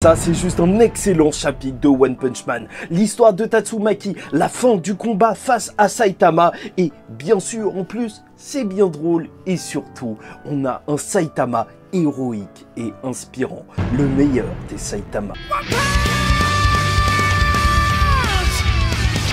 Ça, c'est juste un excellent chapitre de One Punch Man. L'histoire de Tatsumaki, la fin du combat face à Saitama, et bien sûr, en plus, c'est bien drôle, et surtout, on a un Saitama héroïque et inspirant, le meilleur des Saitama.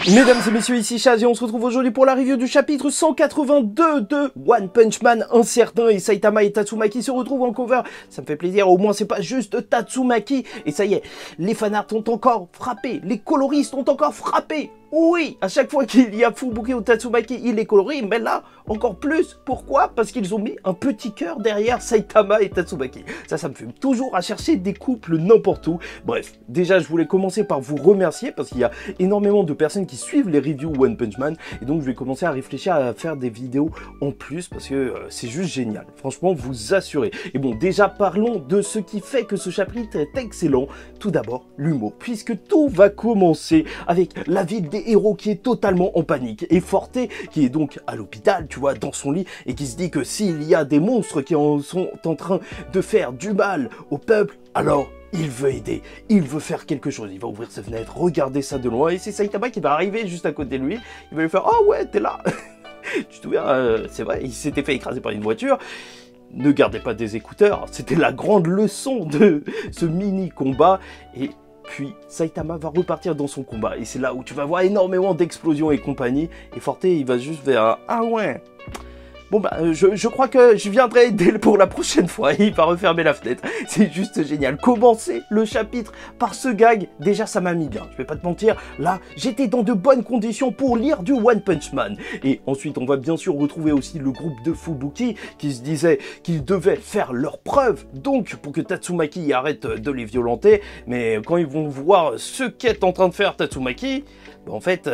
Mesdames et messieurs, ici Chaz et on se retrouve aujourd'hui pour la review du chapitre 182 de One Punch Man. Un certain et Saitama et Tatsumaki se retrouvent en cover. Ça me fait plaisir, au moins c'est pas juste Tatsumaki. Et ça y est, les fanarts ont encore frappé, les coloristes ont encore frappé. Oui, à chaque fois qu'il y a Fubuki ou Tatsumaki, il les colorie, mais là, encore plus. Pourquoi? Parce qu'ils ont mis un petit cœur derrière Saitama et Tatsumaki. Ça me fait toujours à chercher des couples n'importe où. Bref, déjà, je voulais commencer par vous remercier, parce qu'il y a énormément de personnes qui suivent les reviews One Punch Man, et donc je vais commencer à réfléchir à faire des vidéos en plus, parce que c'est juste génial. Franchement, vous assurez. Et bon, déjà, parlons de ce qui fait que ce chapitre est excellent. Tout d'abord, l'humour, puisque tout va commencer avec la vie des héros qui est totalement en panique, et Forte qui est donc à l'hôpital, tu vois, dans son lit, et qui se dit que s'il y a des monstres qui sont en train de faire du mal au peuple, alors il veut aider, il veut faire quelque chose, il va ouvrir ses fenêtres, regarder ça de loin, et c'est Saitama qui va arriver juste à côté de lui, il va lui faire « Oh ouais, t'es là !» Tu te souviens, c'est vrai, il s'était fait écraser par une voiture. Ne gardez pas des écouteurs, c'était la grande leçon de ce mini-combat, et puis Saitama va repartir dans son combat, et c'est là où tu vas voir énormément d'explosions et compagnie, et Forte il va juste faire un « Ah ouais !» Bon bah, je crois que je viendrai aider pour la prochaine fois. Il va refermer la fenêtre. C'est juste génial. Commencer le chapitre par ce gag, déjà ça m'a mis bien. Je vais pas te mentir, là, j'étais dans de bonnes conditions pour lire du One Punch Man. Et ensuite, on va bien sûr retrouver aussi le groupe de Fubuki qui se disait qu'ils devaient faire leurs preuves, donc pour que Tatsumaki arrête de les violenter. Mais quand ils vont voir ce qu'est en train de faire Tatsumaki, bah en fait...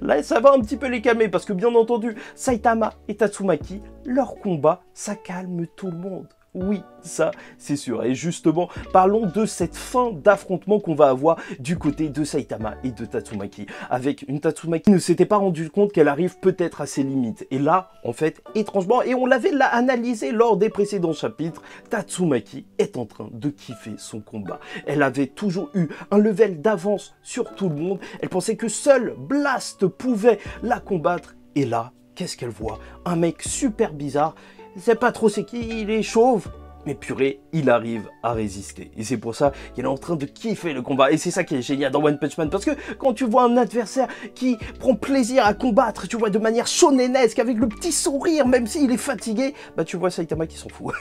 Là, ça va un petit peu les calmer, parce que bien entendu, Saitama et Tatsumaki, leur combat, ça calme tout le monde. Oui, ça, c'est sûr. Et justement, parlons de cette fin d'affrontement qu'on va avoir du côté de Saitama et de Tatsumaki. Avec une Tatsumaki qui ne s'était pas rendu compte qu'elle arrive peut-être à ses limites. Et là, en fait, étrangement, et on l'avait analysé lors des précédents chapitres, Tatsumaki est en train de kiffer son combat. Elle avait toujours eu un level d'avance sur tout le monde. Elle pensait que seul Blast pouvait la combattre. Et là, qu'est-ce qu'elle voit? Un mec super bizarre. C'est pas trop c'est qui, il est chauve. Mais purée, il arrive à résister. Et c'est pour ça qu'il est en train de kiffer le combat. Et c'est ça qui est génial dans One Punch Man. Parce que quand tu vois un adversaire qui prend plaisir à combattre, tu vois, de manière shonenesque, avec le petit sourire, même s'il est fatigué, bah tu vois Saitama qui s'en fout.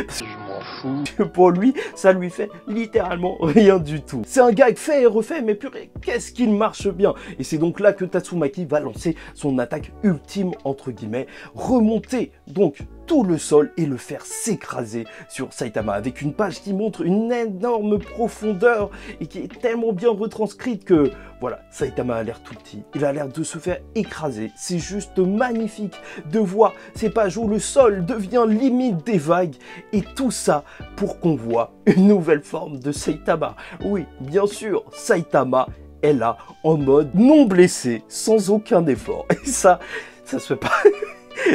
Parce que je m'en fous. Pour lui, ça lui fait littéralement rien du tout. C'est un gag fait et refait, mais purée, qu'est-ce qu'il marche bien. Et c'est donc là que Tatsumaki va lancer son attaque ultime, entre guillemets, remonter donc tout le sol et le faire s'écraser sur Saitama, avec une page qui montre une énorme profondeur et qui est tellement bien retranscrite que, voilà, Saitama a l'air tout petit, il a l'air de se faire écraser. C'est juste magnifique de voir ces pages où le sol devient limite des vagues, et tout ça pour qu'on voit une nouvelle forme de Saitama. Oui, bien sûr, Saitama est là en mode non blessé, sans aucun effort. Et ça se fait pas.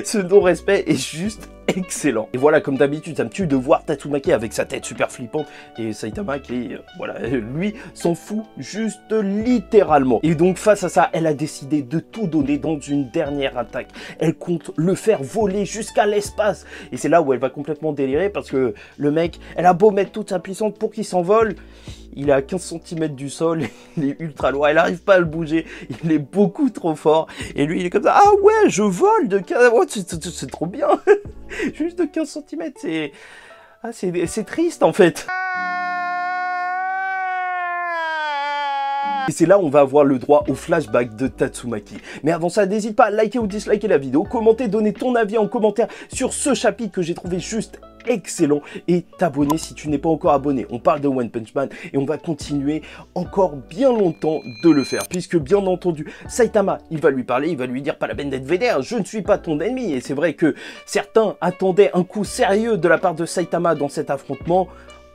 Ce non-respect est juste excellent. Et voilà, comme d'habitude, ça me tue de voir Tatsumaki avec sa tête super flippante et Saitama qui, voilà, lui s'en fout juste littéralement. Et donc face à ça, elle a décidé de tout donner dans une dernière attaque. Elle compte le faire voler jusqu'à l'espace. Et c'est là où elle va complètement délirer, parce que le mec, elle a beau mettre toute sa puissance pour qu'il s'envole, il est à 15 cm du sol, il est ultra loin, elle n'arrive pas à le bouger, il est beaucoup trop fort. Et lui, il est comme ça, ah ouais, je vole de 15... Oh, c'est trop bien. Juste de 15 cm, c'est triste en fait. Et c'est là où on va avoir le droit au flashback de Tatsumaki. Mais avant ça, n'hésite pas à liker ou disliker la vidéo, commenter, donner ton avis en commentaire sur ce chapitre que j'ai trouvé juste excellent, et t'abonner si tu n'es pas encore abonné. On parle de One Punch Man et on va continuer encore bien longtemps de le faire, puisque bien entendu Saitama, il va lui parler, il va lui dire pas la peine d'être vénère, je ne suis pas ton ennemi. Et c'est vrai que certains attendaient un coup sérieux de la part de Saitama dans cet affrontement.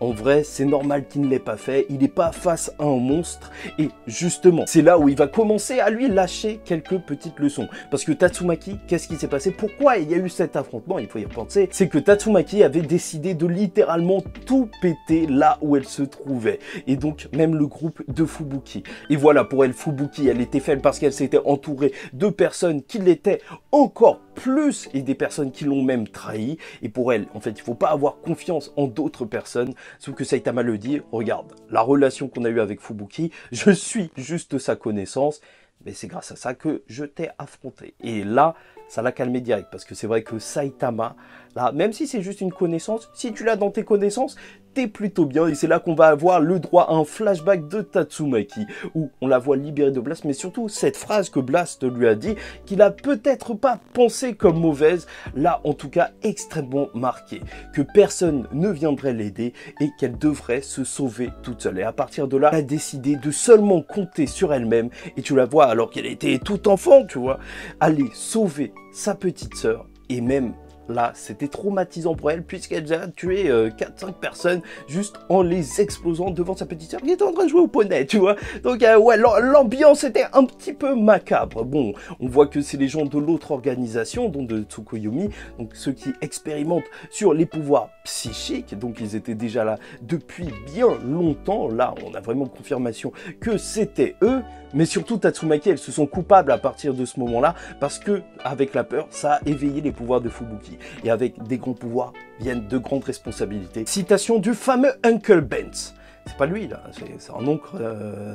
en vrai, c'est normal qu'il ne l'ait pas fait, il n'est pas face à un monstre, et justement, c'est là où il va commencer à lui lâcher quelques petites leçons. Parce que Tatsumaki, qu'est-ce qui s'est passé? Pourquoi il y a eu cet affrontement? Il faut y repenser. C'est que Tatsumaki avait décidé de littéralement tout péter là où elle se trouvait, et donc même le groupe de Fubuki. Et voilà, pour elle, Fubuki, elle était faible parce qu'elle s'était entourée de personnes qui l'étaient encore plus, et des personnes qui l'ont même trahi. Et pour elle, en fait, il faut pas avoir confiance en d'autres personnes. Sauf que Saitama le dit, regarde, la relation qu'on a eue avec Fubuki, je suis juste sa connaissance, mais c'est grâce à ça que je t'ai affronté. Et là, ça l'a calmé direct, parce que c'est vrai que Saitama, là, même si c'est juste une connaissance, si tu l'as dans tes connaissances, t'es plutôt bien. Et c'est là qu'on va avoir le droit à un flashback de Tatsumaki, où on la voit libérée de Blast, mais surtout cette phrase que Blast lui a dit, qu'il a peut-être pas pensé comme mauvaise, là en tout cas extrêmement marquée, que personne ne viendrait l'aider et qu'elle devrait se sauver toute seule. Et à partir de là, elle a décidé de seulement compter sur elle-même, et tu la vois alors qu'elle était toute enfant, tu vois, aller sauver sa petite sœur, et même là, c'était traumatisant pour elle puisqu'elle a tué 4-5 personnes juste en les explosant devant sa petite sœur qui était en train de jouer au poney, tu vois. Donc ouais, l'ambiance était un petit peu macabre. Bon, on voit que c'est les gens de l'autre organisation, donc de Tsukuyomi, donc ceux qui expérimentent sur les pouvoirs psychiques, donc ils étaient déjà là depuis bien longtemps. Là, on a vraiment confirmation que c'était eux. Mais surtout, Tatsumaki, elles se sont coupables à partir de ce moment-là, parce que, avec la peur, ça a éveillé les pouvoirs de Fubuki. Et avec des grands pouvoirs viennent de grandes responsabilités. Citation du fameux Uncle Ben. C'est pas lui, là, c'est un oncle,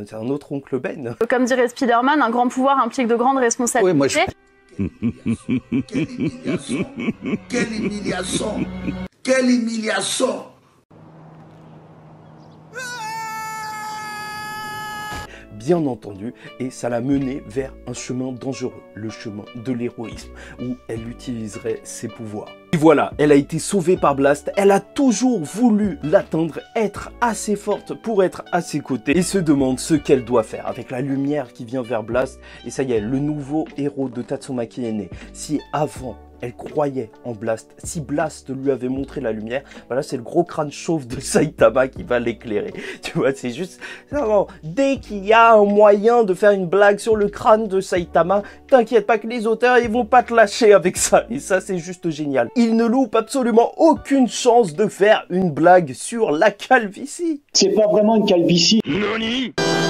c'est un autre oncle Ben. Comme dirait Spider-Man, un grand pouvoir implique de grandes responsabilités. Oui, moi je... Quelle humiliation! Quelle humiliation! Quelle humiliation! Bien entendu, et ça l'a menée vers un chemin dangereux, le chemin de l'héroïsme, où elle utiliserait ses pouvoirs. Et voilà, elle a été sauvée par Blast, elle a toujours voulu l'atteindre, être assez forte pour être à ses côtés, et se demande ce qu'elle doit faire, avec la lumière qui vient vers Blast, et ça y est, le nouveau héros de Tatsumaki est né. Si avant, elle croyait en Blast, si Blast lui avait montré la lumière, voilà, c'est le gros crâne chauve de Saitama qui va l'éclairer. Tu vois, c'est juste... Vraiment, dès qu'il y a un moyen de faire une blague sur le crâne de Saitama, t'inquiète pas que les auteurs, ils vont pas te lâcher avec ça. Et ça, c'est juste génial. Ils ne loupent absolument aucune chance de faire une blague sur la calvitie. C'est pas vraiment une calvitie.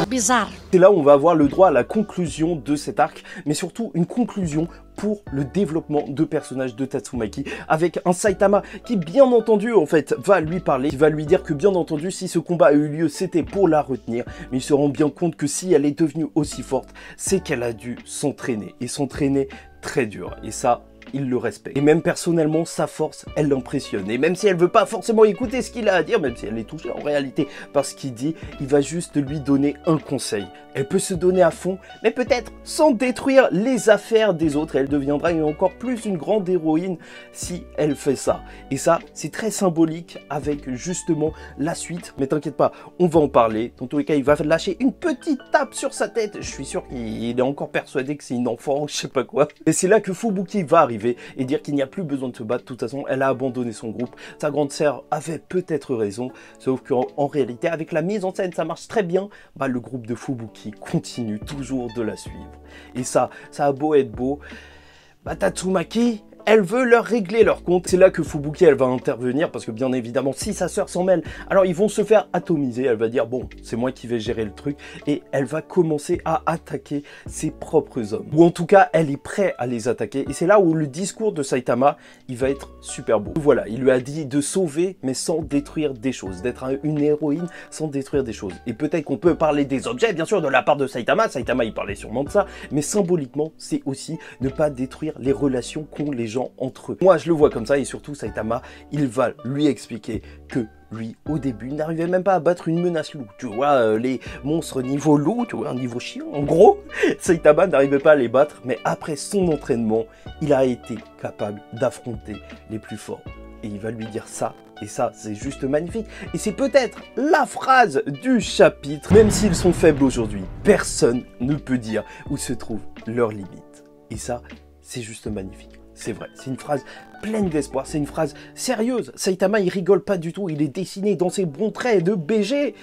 Bizarre. C'est là où on va avoir le droit à la conclusion de cet arc, mais surtout une conclusion pour le développement de personnages de Tatsumaki, avec un Saitama qui, bien entendu, en fait, va lui parler, qui va lui dire que, bien entendu, si ce combat a eu lieu, c'était pour la retenir, mais il se rend bien compte que si elle est devenue aussi forte, c'est qu'elle a dû s'entraîner, et s'entraîner très dur, et ça... il le respecte. Et même personnellement, sa force, elle l'impressionne. Et même si elle veut pas forcément écouter ce qu'il a à dire, même si elle est touchée en réalité par ce qu'il dit, il va juste lui donner un conseil. Elle peut se donner à fond, mais peut-être sans détruire les affaires des autres. Elle deviendra encore plus une grande héroïne si elle fait ça. Et ça, c'est très symbolique avec justement la suite. Mais t'inquiète pas, on va en parler. Dans tous les cas, il va lâcher une petite tape sur sa tête. Je suis sûr qu'il est encore persuadé que c'est une enfant, je sais pas quoi. Et c'est là que Fubuki va arriver et dire qu'il n'y a plus besoin de se battre. De toute façon, elle a abandonné son groupe. Sa grande sœur avait peut-être raison, sauf qu'en réalité, avec la mise en scène, ça marche très bien. Bah, le groupe de Fubuki continue toujours de la suivre. Et ça a beau être beau, bah, Tatsumaki, elle veut leur régler leur compte. C'est là que Fubuki, elle va intervenir, parce que bien évidemment, si sa sœur s'en mêle, alors ils vont se faire atomiser. Elle va dire, bon, c'est moi qui vais gérer le truc, et elle va commencer à attaquer ses propres hommes. Ou en tout cas, elle est prête à les attaquer, et c'est là où le discours de Saitama, il va être super beau. Voilà, il lui a dit de sauver, mais sans détruire des choses, d'être une héroïne sans détruire des choses. Et peut-être qu'on peut parler des objets, bien sûr, de la part de Saitama. Saitama, il parlait sûrement de ça, mais symboliquement, c'est aussi ne pas détruire les relations qu'ont les gens entre eux. Moi, je le vois comme ça, et surtout Saitama, il va lui expliquer que lui, au début, n'arrivait même pas à battre une menace loup. Tu vois, les monstres niveau loup, tu vois, niveau chien, en gros, Saitama n'arrivait pas à les battre, mais après son entraînement, il a été capable d'affronter les plus forts. Et il va lui dire ça, et ça, c'est juste magnifique. Et c'est peut-être la phrase du chapitre. Même s'ils sont faibles aujourd'hui, personne ne peut dire où se trouvent leurs limites. Et ça, c'est juste magnifique. c'est vrai. C'est une phrase pleine d'espoir, c'est une phrase sérieuse. Saitama, il rigole pas du tout, il est dessiné dans ses bons traits de BG.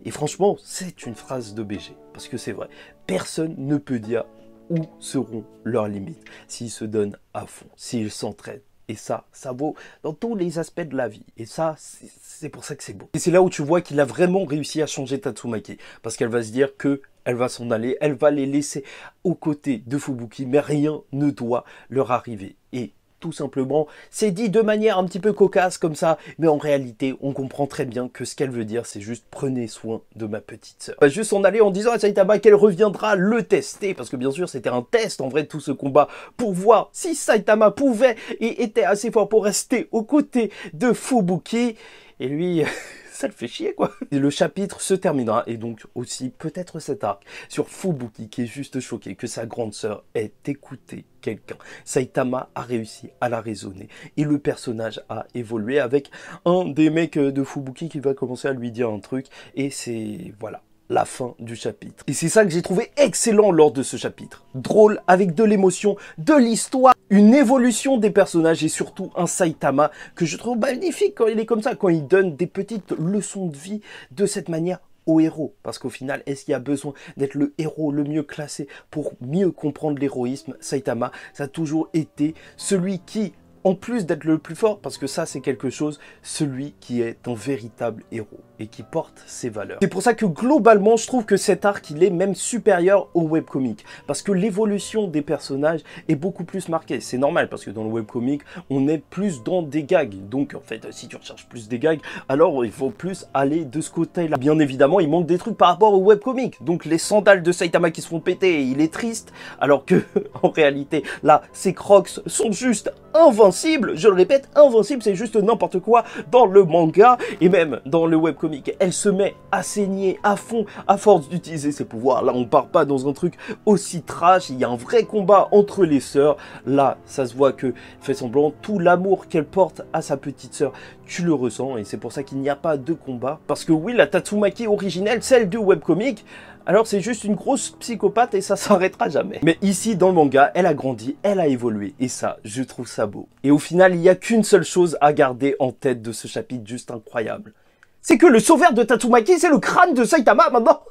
Et franchement, c'est une phrase de BG, parce que c'est vrai. Personne ne peut dire où seront leurs limites s'ils se donnent à fond, s'ils s'entraînent. Et ça vaut dans tous les aspects de la vie. Et ça, c'est pour ça que c'est beau. Et c'est là où tu vois qu'il a vraiment réussi à changer Tatsumaki. Parce qu'elle va se dire que elle va s'en aller, elle va les laisser aux côtés de Fubuki, mais rien ne doit leur arriver. Et tout simplement, c'est dit de manière un petit peu cocasse comme ça, mais en réalité, on comprend très bien que ce qu'elle veut dire, c'est juste prenez soin de ma petite sœur. Elle va juste s'en aller en disant à Saitama qu'elle reviendra le tester, parce que bien sûr, c'était un test en vrai de tout ce combat, pour voir si Saitama pouvait et était assez fort pour rester aux côtés de Fubuki. Et lui, ça le fait chier quoi. Et le chapitre se terminera, et donc aussi peut-être cet arc sur Fubuki qui est juste choqué que sa grande sœur ait écouté quelqu'un. Saitama a réussi à la raisonner et le personnage a évolué avec un des mecs de Fubuki qui va commencer à lui dire un truc, et c'est voilà. La fin du chapitre. Et c'est ça que j'ai trouvé excellent lors de ce chapitre. Drôle, avec de l'émotion, de l'histoire, une évolution des personnages et surtout un Saitama que je trouve magnifique quand il est comme ça, quand il donne des petites leçons de vie de cette manière au héros. Parce qu'au final, est-ce qu'il y a besoin d'être le héros le mieux classé pour mieux comprendre l'héroïsme? Saitama, ça a toujours été celui qui, en plus d'être le plus fort, parce que ça c'est quelque chose, celui qui est un véritable héros et qui porte ses valeurs. C'est pour ça que globalement je trouve que cet arc il est même supérieur au webcomic, parce que l'évolution des personnages est beaucoup plus marquée. C'est normal parce que dans le webcomic on est plus dans des gags, donc en fait si tu recherches plus des gags, alors il faut plus aller de ce côté-là. Bien évidemment il manque des trucs par rapport au webcomic, donc les sandales de Saitama qui se font péter, il est triste, alors que en réalité là ces crocs sont juste invincibles, je le répète, invincible, c'est juste n'importe quoi dans le manga et même dans le webcomic. Elle se met à saigner à fond à force d'utiliser ses pouvoirs. Là, on part pas dans un truc aussi trash, il y a un vrai combat entre les sœurs. Là, ça se voit que fait semblant, tout l'amour qu'elle porte à sa petite sœur, tu le ressens et c'est pour ça qu'il n'y a pas de combat. Parce que oui, la Tatsumaki originelle, celle du webcomic, alors c'est juste une grosse psychopathe et ça s'arrêtera jamais. Mais ici, dans le manga, elle a grandi, elle a évolué. Et ça, je trouve ça beau. Et au final, il n'y a qu'une seule chose à garder en tête de ce chapitre juste incroyable. C'est que le sauveur de Tatsumaki, c'est le crâne de Saitama maintenant.